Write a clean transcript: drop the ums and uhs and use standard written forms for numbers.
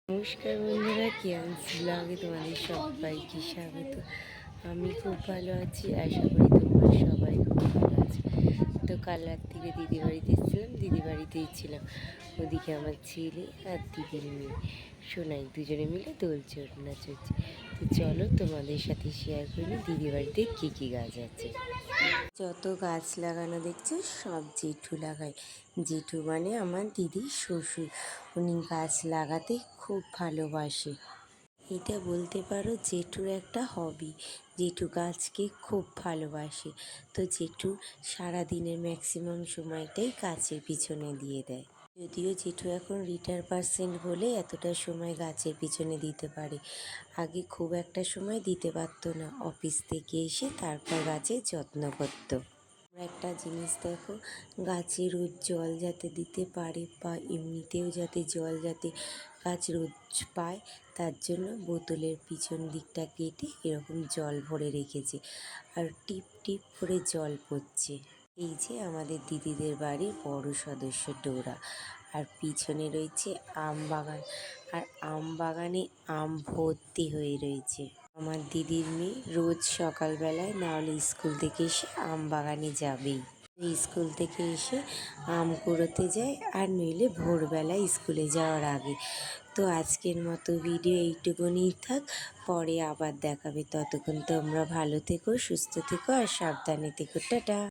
নমস্কার বন্ধুরা, কেয়ান্স ব্লগে তোমাদের সবাইকে স্বাগত। আমি খুব ভালো আছি, আশা করি তোমরা সবাই খুব ভালো আছে। তো কাল রাত থেকে দিদি বাড়িতে এসেছিলাম, দিদি বাড়িতেই ছিলাম। ওদিকে আমার ছেলে আর দিদির মেয়ে সোনাই দুজনে মিলে দোলছে, ওঠনা চলছে। তো চলো তোমাদের সাথে শেয়ার করি দিদি বাড়িতে কী কী গাছ আছে। যত গাছ লাগানো দেখছো সব জেঠু লাগায়। জেঠু মানে আমার দিদির শ্বশুর। উনি গাছ লাগাতে খুব ভালোবাসে। এটা বলতে পারো জেঠুর একটা হবি। জেঠু গাছকে খুব ভালোবাসে। তো জেঠু সারাদিনের ম্যাক্সিমাম সময়টাই গাছের পিছনে দিয়ে দেয়। যদিও জেঠু এখন রিটায়ার বলে এতটা সময় গাছের পিছনে দিতে পারে। আগে খুব একটা সময় দিতে পারতো না, অফিস থেকে এসে তারপর গাছের যত্ন করতো। একটা জিনিস দেখো, গাছে রোজ জল যাতে দিতে পারে বা এমনিতেও যাতে জল যাতে গাছ রোজ পায়, তার জন্য বোতলের পিছন দিকটা কেটে এরকম জল ভরে রেখেছে, আর টিপ টিপ করে জল পড়ছে। এই যে আমাদের দিদিদের বাড়ির বড় সদস্য ডোরা। আর পিছনে রয়েছে আম বাগান, আর আম বাগানে আম ভর্তি হয়ে রয়েছে। আমার দিদির মেয়ে রোজ সকালবেলায় না হলে স্কুল থেকে এসে আম বাগানে যাবেই। স্কুল থেকে এসে আম কুড়োতে যায়, আর নইলে ভোরবেলায় স্কুলে যাওয়ার আগে। তো আজকের মতো ভিডিও এইটুকুনি থাক, পরে আবার দেখাবে। ততক্ষণ তোমরা ভালো থেকো, সুস্থ থেকো আর সাবধানে থেকো। টাটা।